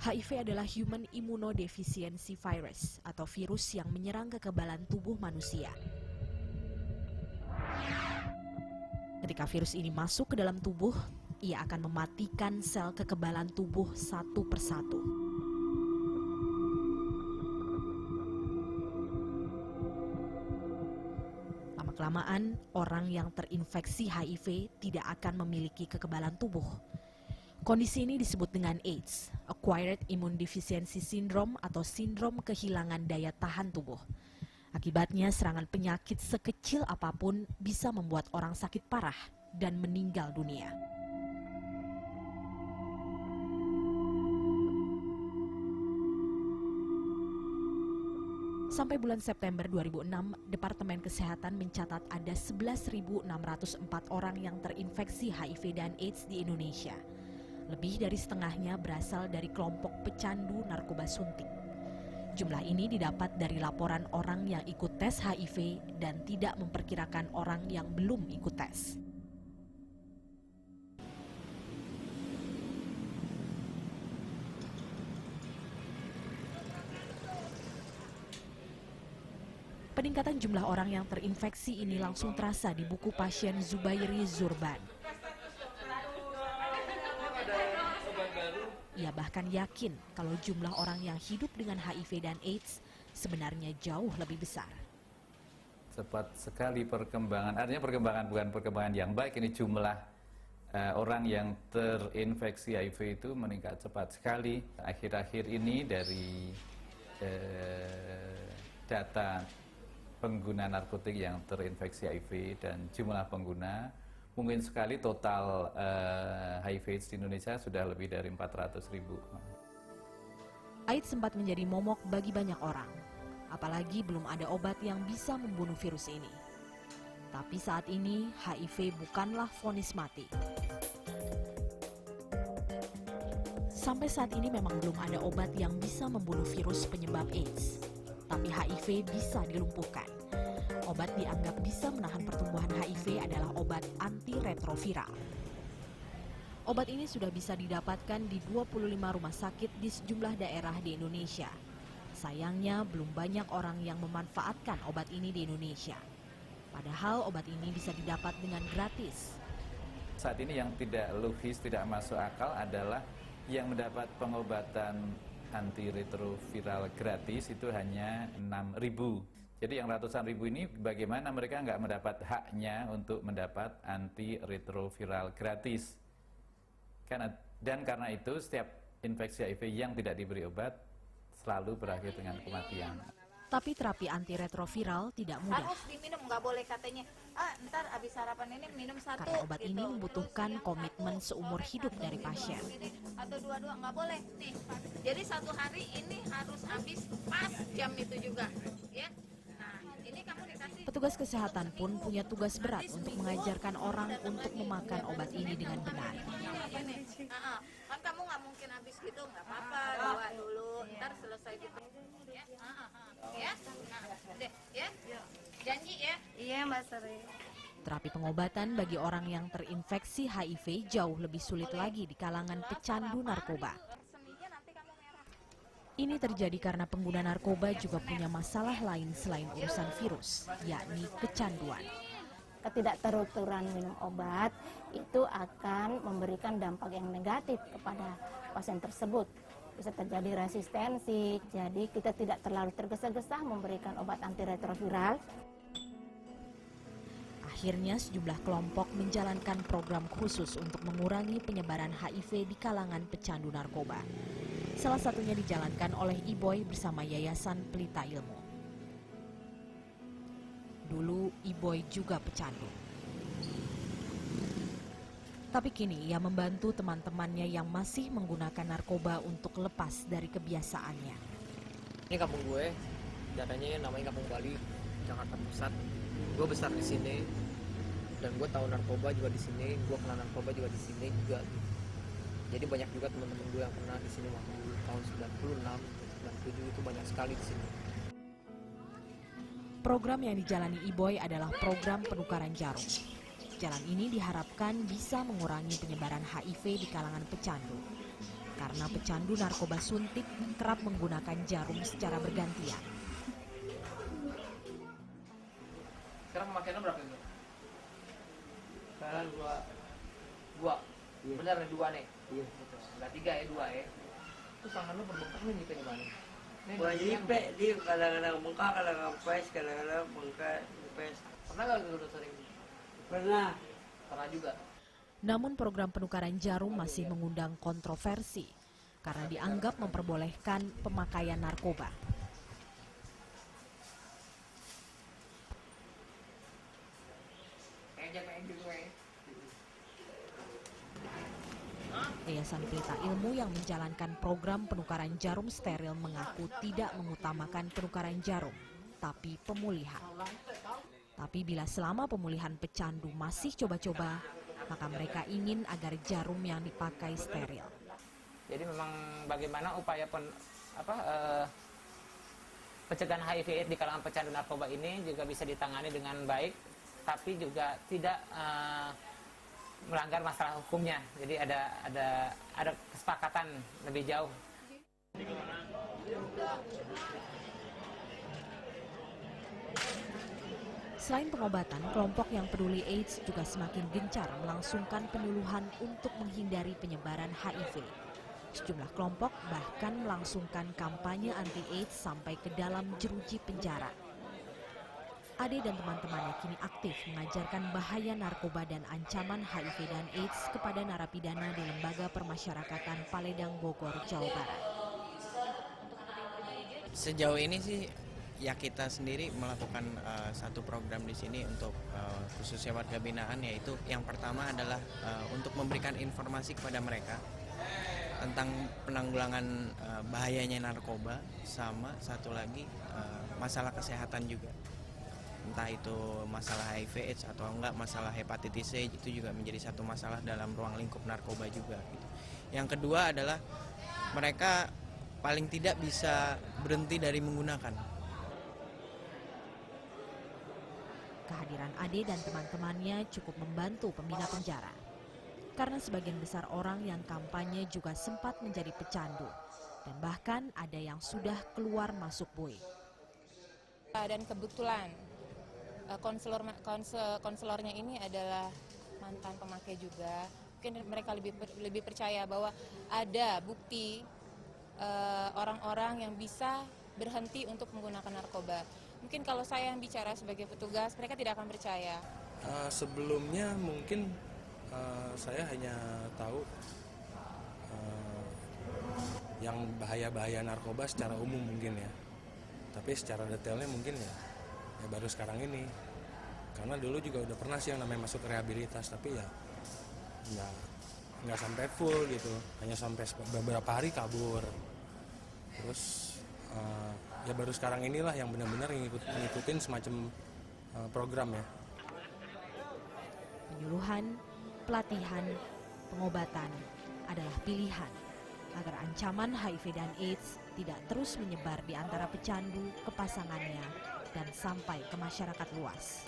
HIV adalah Human Immunodeficiency Virus atau virus yang menyerang kekebalan tubuh manusia. Ketika virus ini masuk ke dalam tubuh, ia akan mematikan sel kekebalan tubuh satu persatu. Lama-kelamaan, orang yang terinfeksi HIV tidak akan memiliki kekebalan tubuh. Kondisi ini disebut dengan AIDS, Acquired Immune Deficiency Syndrome atau sindrom kehilangan daya tahan tubuh. Akibatnya serangan penyakit sekecil apapun bisa membuat orang sakit parah dan meninggal dunia. Sampai bulan September 2006, Departemen Kesehatan mencatat ada 11.604 orang yang terinfeksi HIV dan AIDS di Indonesia. Lebih dari setengahnya berasal dari kelompok pecandu narkoba suntik. Jumlah ini didapat dari laporan orang yang ikut tes HIV dan tidak memperkirakan orang yang belum ikut tes. Peningkatan jumlah orang yang terinfeksi ini langsung terasa di buku pasien Zubairi Zurban. Ia bahkan yakin kalau jumlah orang yang hidup dengan HIV dan AIDS sebenarnya jauh lebih besar. Cepat sekali perkembangan, artinya perkembangan bukan perkembangan yang baik, ini jumlah orang yang terinfeksi HIV itu meningkat cepat sekali. Akhir-akhir ini dari data pengguna narkotik yang terinfeksi HIV dan jumlah pengguna, mungkin sekali total HIV di Indonesia sudah lebih dari 400.000. AIDS sempat menjadi momok bagi banyak orang, apalagi belum ada obat yang bisa membunuh virus ini. Tapi saat ini HIV bukanlah vonis mati. Sampai saat ini memang belum ada obat yang bisa membunuh virus penyebab AIDS, tapi HIV bisa dilumpuhkan. Obat dianggap bisa menahan pertumbuhan HIV adalah obat antiretroviral. Obat ini sudah bisa didapatkan di 25 rumah sakit di sejumlah daerah di Indonesia. Sayangnya belum banyak orang yang memanfaatkan obat ini di Indonesia. Padahal obat ini bisa didapat dengan gratis. Saat ini yang tidak logis, tidak masuk akal adalah yang mendapat pengobatan antiretroviral gratis itu hanya 6.000. Jadi yang ratusan ribu ini bagaimana mereka nggak mendapat haknya untuk mendapat antiretroviral gratis. Dan karena itu setiap infeksi HIV yang tidak diberi obat selalu berakhir dengan kematian. Tapi terapi antiretroviral tidak mudah. Harus diminum, nggak boleh katanya, ntar abis sarapan ini minum satu. Karena obat gitu. ini membutuhkan komitmen seumur hidup dari pasien. Atau dua-dua nggak boleh nih. Jadi satu hari ini harus habis pas jam itu juga, ya. Nah, ini kamu dikasih. Petugas kesehatan pun punya tugas berat untuk mengajarkan orang untuk memakan obat ini dengan benar. Kan kamu nggak mungkin habis gitu, nggak apa-apa, dua dulu, ntar selesai gitu. Ya, deh, ya, janji ya. Iya Mbak Sri. Terapi pengobatan bagi orang yang terinfeksi HIV jauh lebih sulit lagi di kalangan pecandu narkoba. Ini terjadi karena pengguna narkoba juga punya masalah lain selain urusan virus, yakni kecanduan. Ketidakteruturan minum obat itu akan memberikan dampak yang negatif kepada pasien tersebut. Bisa terjadi resistensi, jadi kita tidak terlalu tergesa-gesa memberikan obat antiretroviral. Akhirnya sejumlah kelompok menjalankan program khusus untuk mengurangi penyebaran HIV di kalangan pecandu narkoba. Salah satunya dijalankan oleh Iboy bersama Yayasan Pelita Ilmu. Dulu Iboy juga pecandu. Tapi kini ia membantu teman-temannya yang masih menggunakan narkoba untuk lepas dari kebiasaannya. Ini kampung gue, datanya namanya Kampung Bali, Jakarta Pusat. Gue besar di sini, dan gue tahu narkoba juga di sini, gue kenal narkoba juga di sini juga. Jadi banyak juga teman-teman gue yang pernah di sini waktu tahun 96, 97 itu banyak sekali di sini. Program yang dijalani Iboy adalah program penukaran jarum. Jalan ini diharapkan bisa mengurangi penyebaran HIV di kalangan pecandu. karena pecandu narkoba suntik kerap menggunakan jarum secara bergantian. Sekarang pemakaiannya berapa itu? Sekarang dua. Iya. Benar nih 2 nih. Iya. Gitu. Enggak 3 ya, 2 ya. Terus tangan lu berbengkak nih nyipin di mana? Nyipek dia kadang-kadang bengkak, kadang-kadang pes, kadang-kadang bengkak, pes. Pernah nggak lu sering? Pernah. Pernah juga. Namun program penukaran jarum masih mengundang kontroversi karena dianggap memperbolehkan pemakaian narkoba. Yayasan Pelita Ilmu yang menjalankan program penukaran jarum steril mengaku tidak mengutamakan penukaran jarum, tapi pemulihan. Tapi bila selama pemulihan pecandu masih coba-coba, maka mereka ingin agar jarum yang dipakai steril. Jadi memang bagaimana upaya pencegahan HIV/AIDS di kalangan pecandu narkoba ini juga bisa ditangani dengan baik, tapi juga tidak melanggar masalah hukumnya. Jadi ada kesepakatan lebih jauh. Selain pengobatan, kelompok yang peduli AIDS juga semakin gencar melangsungkan penyuluhan untuk menghindari penyebaran HIV. Sejumlah kelompok bahkan melangsungkan kampanye anti-AIDS sampai ke dalam jeruji penjara. Ade dan teman-temannya kini aktif mengajarkan bahaya narkoba dan ancaman HIV dan AIDS kepada narapidana di Lembaga Permasyarakatan Paledang, Bogor, Jawa Barat. Sejauh ini sih ya kita sendiri melakukan satu program di sini untuk khususnya warga binaan, yaitu yang pertama adalah untuk memberikan informasi kepada mereka tentang penanggulangan bahayanya narkoba, sama satu lagi masalah kesehatan juga. Entah itu masalah HIV/AIDS atau enggak masalah hepatitis C, itu juga menjadi satu masalah dalam ruang lingkup narkoba juga gitu. Yang kedua adalah mereka paling tidak bisa berhenti dari menggunakan. Kehadiran Ade dan teman-temannya cukup membantu pembina penjara. Karena sebagian besar orang yang kampanye juga sempat menjadi pecandu. Dan bahkan ada yang sudah keluar masuk BUI. Dan kebetulan konselornya ini adalah mantan pemakai juga. Mungkin mereka lebih percaya bahwa ada bukti orang-orang yang bisa berhenti untuk menggunakan narkoba. Mungkin kalau saya yang bicara sebagai petugas, mereka tidak akan percaya. Sebelumnya mungkin saya hanya tahu yang bahaya-bahaya narkoba secara umum mungkin ya. Tapi secara detailnya mungkin ya baru sekarang ini. Karena dulu juga udah pernah sih yang namanya masuk rehabilitas, tapi ya nggak sampai full gitu, hanya sampai beberapa hari kabur. Terus ya baru sekarang inilah yang benar-benar ngikutin semacam program ya. Penyuluhan, pelatihan, pengobatan adalah pilihan agar ancaman HIV dan AIDS tidak terus menyebar di antara pecandu, ke pasangannya, dan sampai ke masyarakat luas.